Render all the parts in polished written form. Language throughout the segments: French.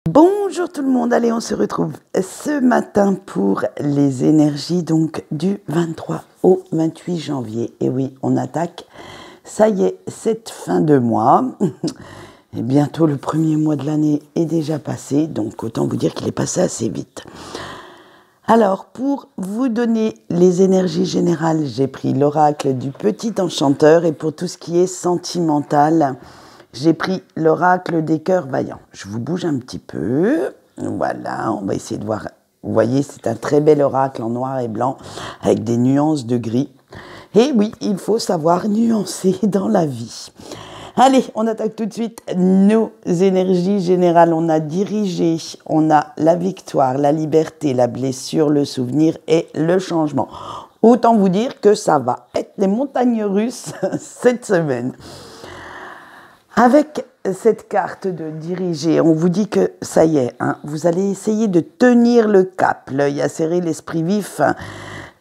Bonjour tout le monde, allez on se retrouve ce matin pour les énergies donc du 23 au 28 janvier. Et oui, on attaque, ça y est, cette fin de mois. Et bientôt le premier mois de l'année est déjà passé, donc autant vous dire qu'il est passé assez vite. Alors, pour vous donner les énergies générales, j'ai pris l'oracle du petit enchanteur et pour tout ce qui est sentimental, j'ai pris l'oracle des cœurs vaillants. Je vous bouge un petit peu. Voilà, on va essayer de voir. Vous voyez, c'est un très bel oracle en noir et blanc avec des nuances de gris. Et oui, il faut savoir nuancer dans la vie. Allez, on attaque tout de suite nos énergies générales. On a dirigé, on a la victoire, la liberté, la blessure, le souvenir et le changement. Autant vous dire que ça va être les montagnes russes cette semaine. Avec cette carte de diriger, on vous dit que ça y est, hein, vous allez essayer de tenir le cap, l'œil acéré, l'esprit vif,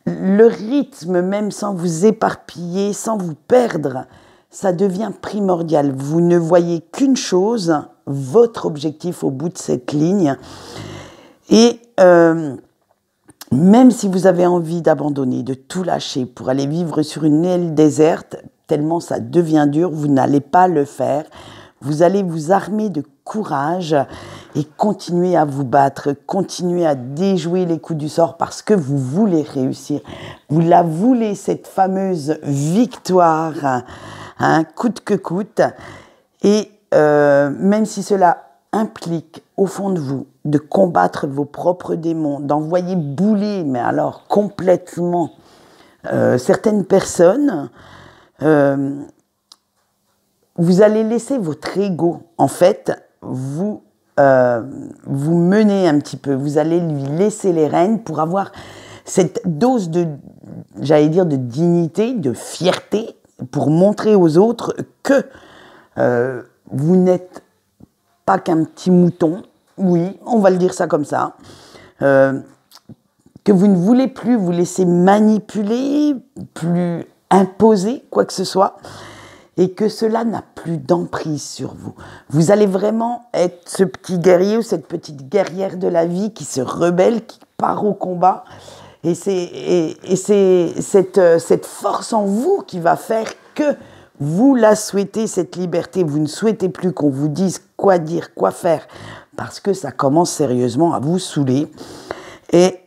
le rythme même sans vous éparpiller, sans vous perdre, ça devient primordial. Vous ne voyez qu'une chose, votre objectif au bout de cette ligne. Et même si vous avez envie d'abandonner, de tout lâcher pour aller vivre sur une île déserte, tellement ça devient dur, vous n'allez pas le faire. Vous allez vous armer de courage et continuer à vous battre, continuer à déjouer les coups du sort parce que vous voulez réussir. Vous la voulez, cette fameuse victoire, hein, coûte que coûte. Et même si cela implique au fond de vous de combattre vos propres démons, d'envoyer bouler, mais alors complètement, certaines personnes, vous allez laisser votre ego, en fait, vous mener un petit peu. Vous allez lui laisser les rênes pour avoir cette dose de, j'allais dire, de dignité, de fierté, pour montrer aux autres que vous n'êtes pas qu'un petit mouton. Oui, on va le dire ça comme ça. Que vous ne voulez plus vous laisser manipuler, plus imposer quoi que ce soit, et que cela n'a plus d'emprise sur vous. Vous allez vraiment être ce petit guerrier ou cette petite guerrière de la vie qui se rebelle, qui part au combat, et c'est cette force en vous qui va faire que vous la souhaitez, cette liberté. Vous ne souhaitez plus qu'on vous dise quoi dire, quoi faire, parce que ça commence sérieusement à vous saouler. Et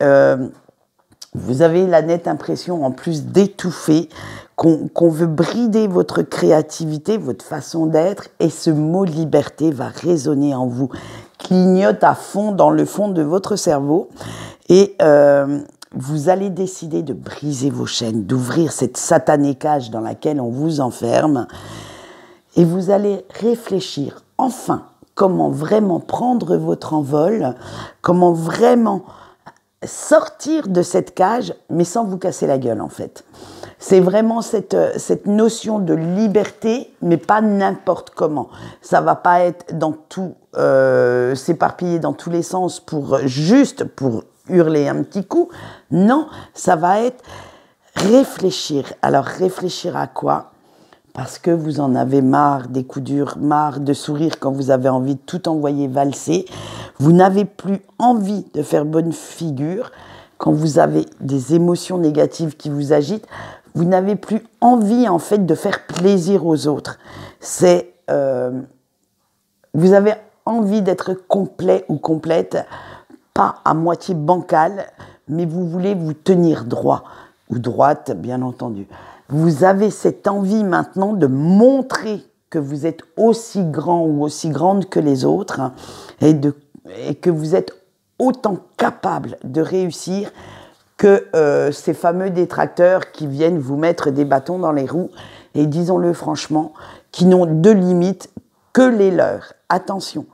vous avez la nette impression, en plus d'étouffer, qu'on veut brider votre créativité, votre façon d'être, et ce mot liberté va résonner en vous, clignote à fond dans le fond de votre cerveau, et vous allez décider de briser vos chaînes, d'ouvrir cette satanée cage dans laquelle on vous enferme, et vous allez réfléchir enfin comment vraiment prendre votre envol, comment vraiment sortir de cette cage, mais sans vous casser la gueule en fait. C'est vraiment cette notion de liberté, mais pas n'importe comment. Ça va pas être dans tout, s'éparpiller dans tous les sens pour hurler un petit coup. Non, ça va être réfléchir. Alors réfléchir à quoi ? Parce que vous en avez marre des coups durs, marre de sourire quand vous avez envie de tout envoyer valser. Vous n'avez plus envie de faire bonne figure quand vous avez des émotions négatives qui vous agitent. Vous n'avez plus envie en fait de faire plaisir aux autres. Vous avez envie d'être complet ou complète, pas à moitié bancal, mais vous voulez vous tenir droit ou droite, bien entendu. Vous avez cette envie maintenant de montrer que vous êtes aussi grand ou aussi grande que les autres, hein, et que vous êtes autant capable de réussir que ces fameux détracteurs qui viennent vous mettre des bâtons dans les roues et, disons-le franchement, qui n'ont de limite que les leurs. Attention,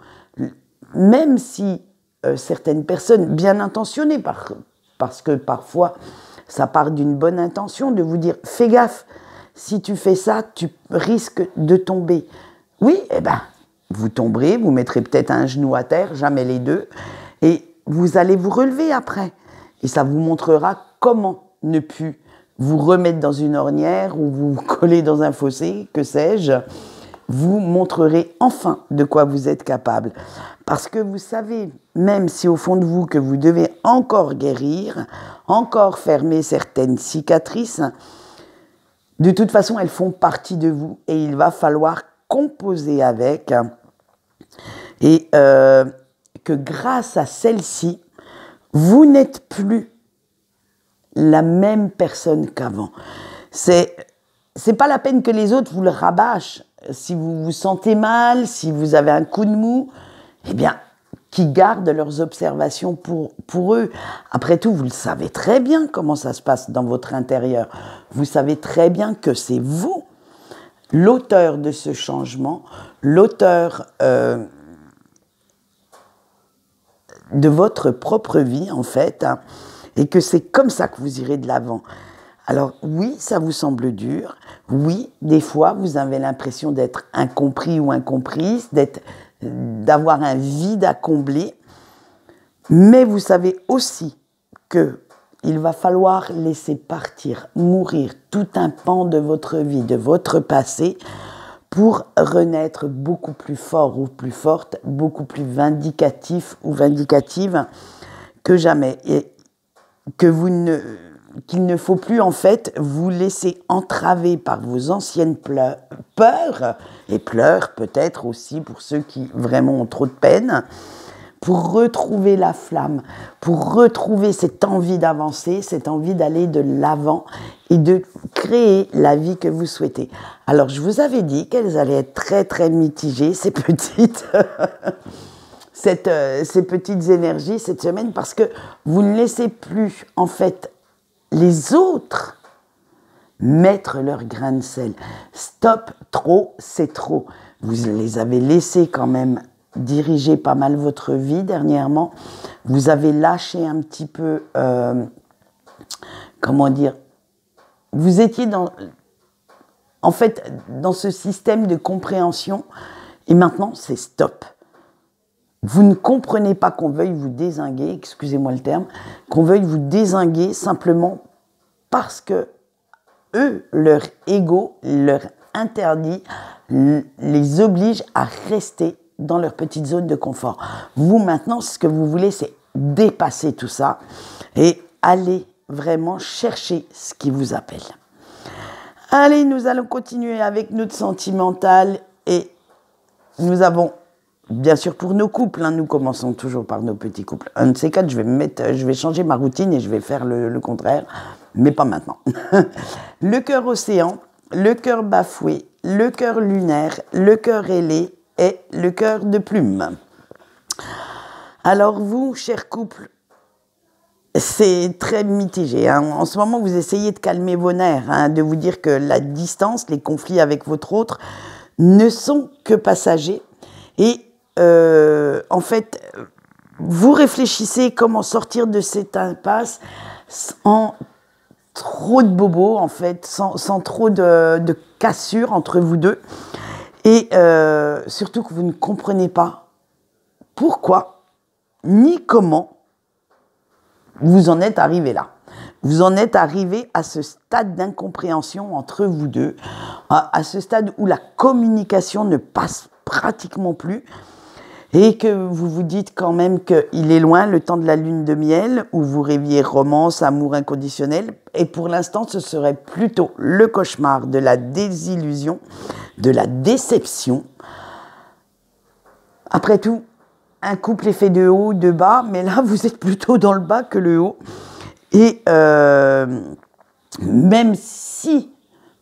même si certaines personnes bien intentionnées, parce que parfois ça part d'une bonne intention de vous dire « fais gaffe, si tu fais ça, tu risques de tomber ». Oui, eh ben, vous tomberez, vous mettrez peut-être un genou à terre, jamais les deux, et vous allez vous relever après. Et ça vous montrera comment ne plus vous remettre dans une ornière ou vous coller dans un fossé, que sais-je. Vous montrerez enfin de quoi vous êtes capable. Parce que vous savez, même si au fond de vous que vous devez encore guérir, encore fermer certaines cicatrices, de toute façon, elles font partie de vous et il va falloir composer avec. Et que grâce à celle-ci, vous n'êtes plus la même personne qu'avant. C'est pas la peine que les autres vous le rabâchent. Si vous vous sentez mal, si vous avez un coup de mou, eh bien, qu'ils gardent leurs observations pour eux. Après tout, vous le savez très bien comment ça se passe dans votre intérieur. Vous savez très bien que c'est vous, l'auteur de ce changement, l'auteur de votre propre vie, en fait, hein, et que c'est comme ça que vous irez de l'avant. Alors oui, ça vous semble dur. Oui, des fois, vous avez l'impression d'être incompris ou incomprise, d'avoir un vide à combler. Mais vous savez aussi qu'il va falloir laisser partir, mourir tout un pan de votre vie, de votre passé, pour renaître beaucoup plus fort ou plus forte, beaucoup plus vindicatif ou vindicative que jamais. Et qu'il ne faut plus en fait vous laisser entraver par vos anciennes peurs, et pleurs peut-être aussi pour ceux qui vraiment ont trop de peine, pour retrouver la flamme, pour retrouver cette envie d'avancer, cette envie d'aller de l'avant et de créer la vie que vous souhaitez. Alors je vous avais dit qu'elles allaient être très très mitigées, ces petites... ces petites énergies cette semaine, parce que vous ne laissez plus en fait les autres mettre leur grain de sel. Stop, trop, c'est trop. Vous les avez laissés quand même diriger pas mal votre vie dernièrement. Vous avez lâché un petit peu, comment dire, vous étiez en fait dans ce système de compréhension et maintenant c'est stop. Vous ne comprenez pas qu'on veuille vous dézinguer, excusez-moi le terme, qu'on veuille vous dézinguer simplement parce que eux, leur ego, leur interdit, les oblige à rester dans leur petite zone de confort. Vous, maintenant, ce que vous voulez, c'est dépasser tout ça et aller vraiment chercher ce qui vous appelle. Allez, nous allons continuer avec notre sentimental et nous avons... Bien sûr, pour nos couples, hein, nous commençons toujours par nos petits couples. Un de ces quatre, je vais changer ma routine et je vais faire le contraire, mais pas maintenant. Le cœur océan, le cœur bafoué, le cœur lunaire, le cœur ailé et le cœur de plume. Alors vous, chers couples, c'est très mitigé. Hein. En ce moment, vous essayez de calmer vos nerfs, hein, de vous dire que la distance, les conflits avec votre autre ne sont que passagers et en fait, vous réfléchissez comment sortir de cette impasse sans trop de bobos, en fait, sans trop de cassures entre vous deux. Et surtout que vous ne comprenez pas pourquoi ni comment vous en êtes arrivé là. Vous en êtes arrivé à ce stade d'incompréhension entre vous deux, à ce stade où la communication ne passe pratiquement plus. Et que vous vous dites quand même qu'il est loin le temps de la lune de miel où vous rêviez romance, amour inconditionnel. Et pour l'instant, ce serait plutôt le cauchemar de la désillusion, de la déception. Après tout, un couple est fait de haut, de bas, mais là, vous êtes plutôt dans le bas que le haut. Et même si...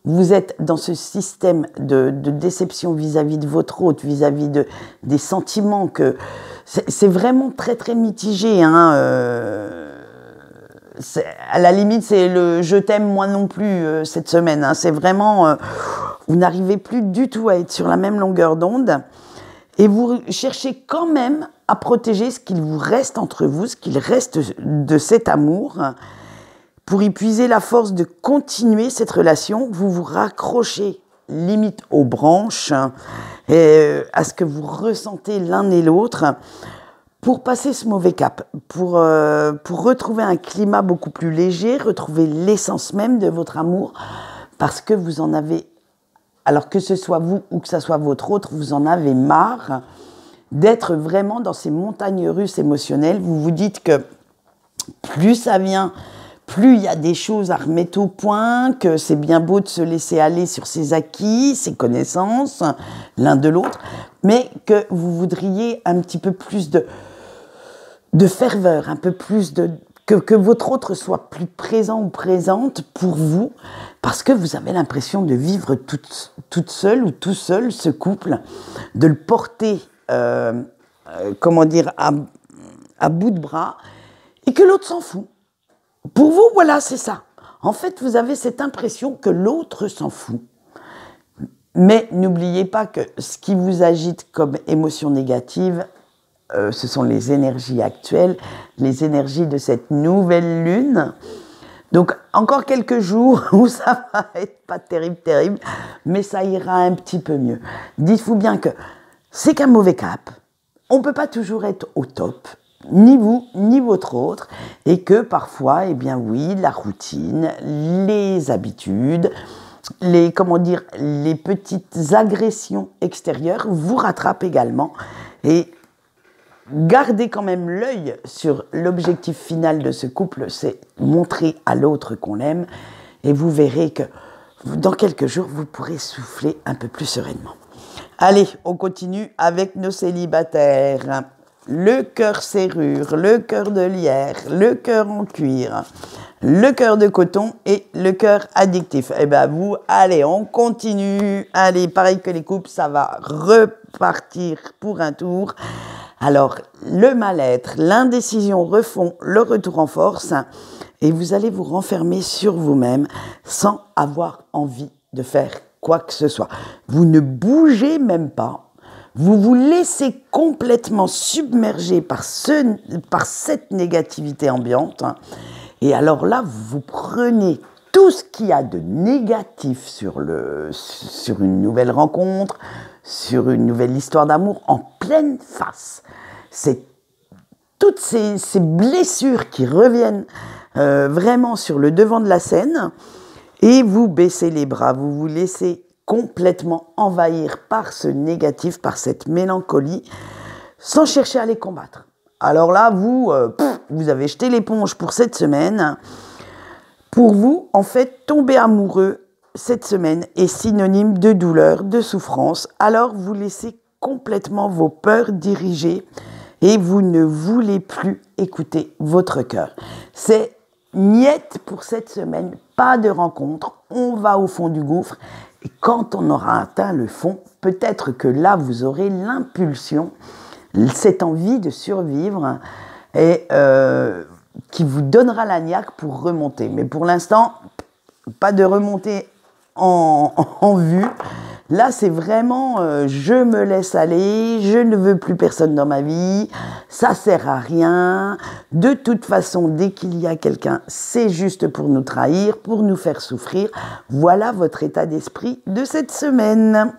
vous êtes dans ce système de déception vis-à-vis de votre hôte, vis-à-vis des sentiments que... C'est vraiment très, très mitigé. Hein, à la limite, c'est le « je t'aime, moi non plus » cette semaine. Hein, c'est vraiment... vous n'arrivez plus du tout à être sur la même longueur d'onde. Et vous cherchez quand même à protéger ce qu'il vous reste entre vous, ce qu'il reste de cet amour. Pour y puiser la force de continuer cette relation, vous vous raccrochez limite aux branches et à ce que vous ressentez l'un et l'autre pour passer ce mauvais cap, pour retrouver un climat beaucoup plus léger, retrouver l'essence même de votre amour, parce que vous en avez, alors que ce soit vous ou que ce soit votre autre, vous en avez marre d'être vraiment dans ces montagnes russes émotionnelles. Vous vous dites que plus ça vient, plus il y a des choses à remettre au point, que c'est bien beau de se laisser aller sur ses acquis, ses connaissances, l'un de l'autre, mais que vous voudriez un petit peu plus de ferveur, un peu plus que votre autre soit plus présent ou présente pour vous, parce que vous avez l'impression de vivre toute seule ou tout seul ce couple, de le porter, comment dire, à bout de bras, et que l'autre s'en fout. Pour vous, voilà, c'est ça. En fait, vous avez cette impression que l'autre s'en fout. Mais n'oubliez pas que ce qui vous agite comme émotion négative, ce sont les énergies actuelles, les énergies de cette nouvelle lune. Donc, encore quelques jours où ça va être pas terrible, mais ça ira un petit peu mieux. Dites-vous bien que c'est qu'un mauvais cap. On ne peut pas toujours être au top, ni vous, ni votre autre, et que parfois, eh bien oui, la routine, les habitudes, les petites agressions extérieures vous rattrapent également. Et gardez quand même l'œil sur l'objectif final de ce couple, c'est montrer à l'autre qu'on l'aime, et vous verrez que dans quelques jours, vous pourrez souffler un peu plus sereinement. Allez, on continue avec nos célibataires. Le cœur serrure, le cœur de lierre, le cœur en cuir, le cœur de coton et le cœur addictif. Eh bien vous, allez, on continue. Allez, pareil que les couples, ça va repartir pour un tour. Alors, le mal-être, l'indécision refont le retour en force et vous allez vous renfermer sur vous-même sans avoir envie de faire quoi que ce soit. Vous ne bougez même pas. Vous vous laissez complètement submerger par cette négativité ambiante. Et alors là, vous prenez tout ce qu'il y a de négatif sur une nouvelle rencontre, sur une nouvelle histoire d'amour en pleine face. C'est toutes ces blessures qui reviennent vraiment sur le devant de la scène et vous baissez les bras, vous vous laissez complètement envahir par ce négatif, par cette mélancolie, sans chercher à les combattre. Alors là, vous avez jeté l'éponge pour cette semaine. Pour vous, en fait, tomber amoureux cette semaine est synonyme de douleur, de souffrance. Alors, vous laissez complètement vos peurs diriger et vous ne voulez plus écouter votre cœur. C'est niette pour cette semaine, pas de rencontre, on va au fond du gouffre. Et quand on aura atteint le fond, peut-être que là, vous aurez l'impulsion, cette envie de survivre et qui vous donnera la niaque pour remonter. Mais pour l'instant, pas de remontée en vue. Là, c'est vraiment je me laisse aller, je ne veux plus personne dans ma vie, ça sert à rien. De toute façon, dès qu'il y a quelqu'un, c'est juste pour nous trahir, pour nous faire souffrir. Voilà votre état d'esprit de cette semaine.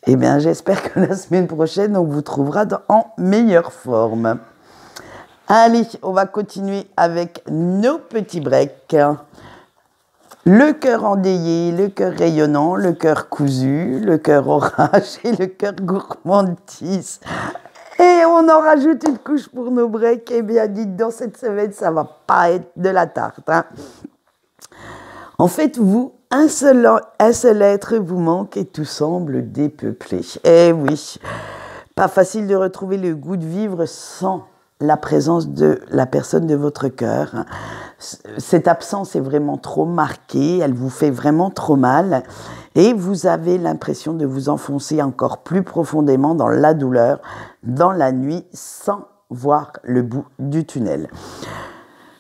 Eh bien, j'espère que la semaine prochaine, on vous trouvera en meilleure forme. Allez, on va continuer avec nos petits breaks. Le cœur endeuillé, le cœur rayonnant, le cœur cousu, le cœur orage et le cœur gourmandise. Et on en rajoute une couche pour nos breaks. Eh bien, dites, dans cette semaine, ça va pas être de la tarte. Hein. En fait, vous, un seul être vous manque et tout semble dépeuplé. Eh oui, pas facile de retrouver le goût de vivre sans la présence de la personne de votre cœur. Cette absence est vraiment trop marquée, elle vous fait vraiment trop mal et vous avez l'impression de vous enfoncer encore plus profondément dans la douleur, dans la nuit, sans voir le bout du tunnel.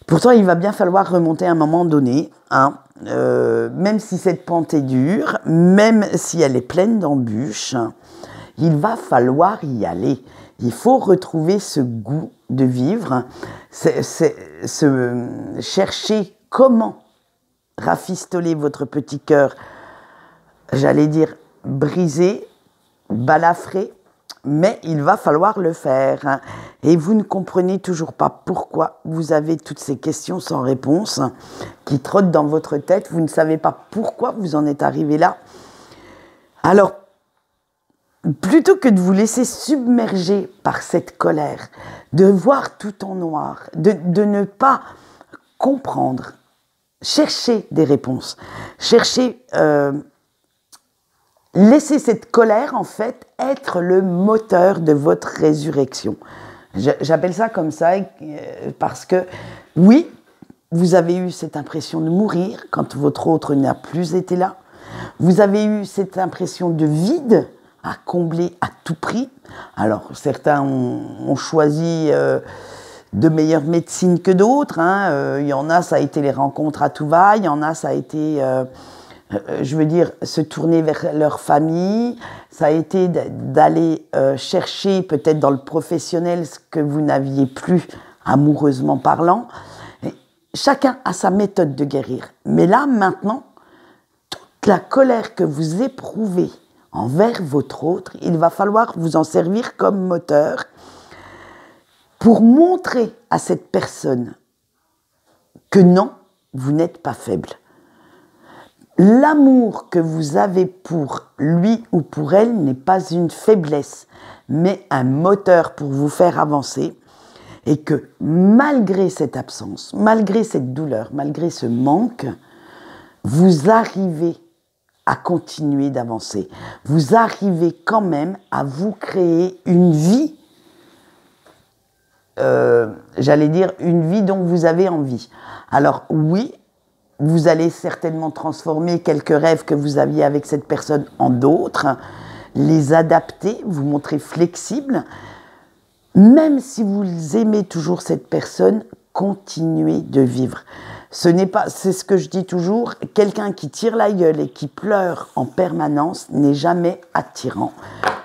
Pourtant, il va bien falloir remonter à un moment donné, hein, même si cette pente est dure, même si elle est pleine d'embûches, il va falloir y aller. Il faut retrouver ce goût de vivre, chercher comment rafistoler votre petit cœur, j'allais dire brisé, balafré, mais il va falloir le faire. Et vous ne comprenez toujours pas pourquoi vous avez toutes ces questions sans réponse qui trottent dans votre tête. Vous ne savez pas pourquoi vous en êtes arrivé là. Alors, plutôt que de vous laisser submerger par cette colère, de voir tout en noir, de ne pas comprendre, cherchez des réponses, laissez cette colère en fait être le moteur de votre résurrection. J'appelle ça comme ça parce que oui, vous avez eu cette impression de mourir quand votre autre n'a plus été là. Vous avez eu cette impression de vide à combler à tout prix. Alors, certains ont choisi de meilleures médecines que d'autres. Il y en a, ça a été les rencontres à tout va. Il y en a, ça a été, se tourner vers leur famille. Ça a été d'aller chercher peut-être dans le professionnel ce que vous n'aviez plus amoureusement parlant. Et chacun a sa méthode de guérir. Mais là, maintenant, toute la colère que vous éprouvez envers votre autre, il va falloir vous en servir comme moteur pour montrer à cette personne que non, vous n'êtes pas faible. L'amour que vous avez pour lui ou pour elle n'est pas une faiblesse, mais un moteur pour vous faire avancer et que malgré cette absence, malgré cette douleur, malgré ce manque, vous arrivez à continuer d'avancer. Vous arrivez quand même à vous créer une vie, une vie dont vous avez envie. Alors oui, vous allez certainement transformer quelques rêves que vous aviez avec cette personne en d'autres, les adapter, vous montrer flexible. Même si vous aimez toujours cette personne, continuez de vivre. C'est ce que je dis toujours, quelqu'un qui tire la gueule et qui pleure en permanence n'est jamais attirant,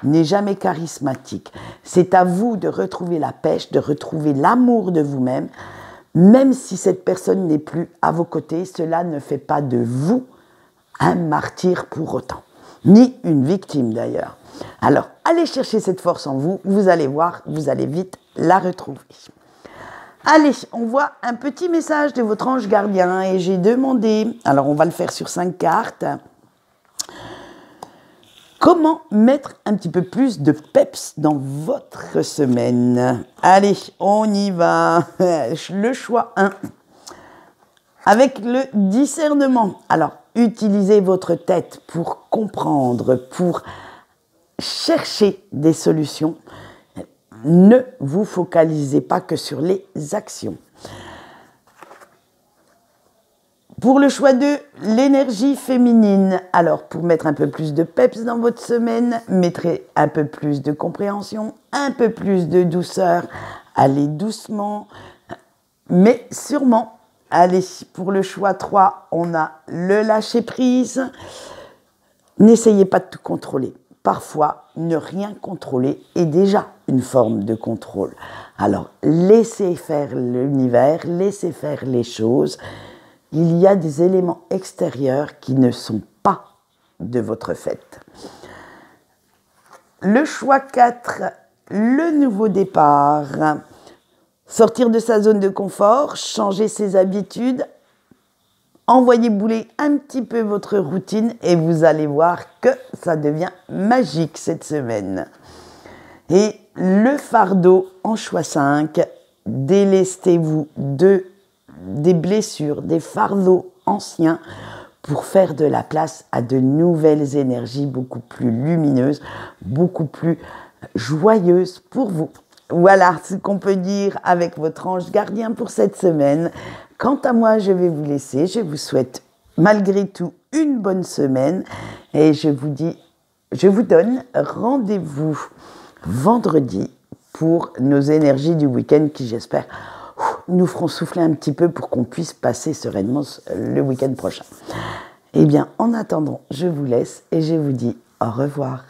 n'est jamais charismatique. C'est à vous de retrouver la pêche, de retrouver l'amour de vous-même. Même si cette personne n'est plus à vos côtés, cela ne fait pas de vous un martyr pour autant, ni une victime d'ailleurs. Alors, allez chercher cette force en vous, vous allez voir, vous allez vite la retrouver. Allez, on voit un petit message de votre ange gardien et j'ai demandé, alors on va le faire sur 5 cartes, comment mettre un petit peu plus de peps dans votre semaine. Allez, on y va. Le choix 1. Avec le discernement. Alors, utilisez votre tête pour comprendre, pour chercher des solutions. Ne vous focalisez pas que sur les actions. Pour le choix 2, l'énergie féminine. Alors, pour mettre un peu plus de peps dans votre semaine, mettrez un peu plus de compréhension, un peu plus de douceur. Allez doucement, mais sûrement. Allez, pour le choix 3, on a le lâcher-prise. N'essayez pas de tout contrôler. Parfois, ne rien contrôler est déjà une forme de contrôle. Alors, laissez faire l'univers, laissez faire les choses. Il y a des éléments extérieurs qui ne sont pas de votre fait. Le choix 4, le nouveau départ. Sortir de sa zone de confort, changer ses habitudes, envoyez bouler un petit peu votre routine et vous allez voir que ça devient magique cette semaine. Et le fardeau en choix 5, délestez-vous des blessures, des fardeaux anciens pour faire de la place à de nouvelles énergies beaucoup plus lumineuses, beaucoup plus joyeuses pour vous. Voilà ce qu'on peut dire avec votre ange gardien pour cette semaine. Quant à moi, je vais vous laisser. Je vous souhaite malgré tout une bonne semaine et je vous donne rendez-vous vendredi pour nos énergies du week-end qui, j'espère, nous feront souffler un petit peu pour qu'on puisse passer sereinement le week-end prochain. Eh bien, en attendant, je vous laisse et je vous dis au revoir.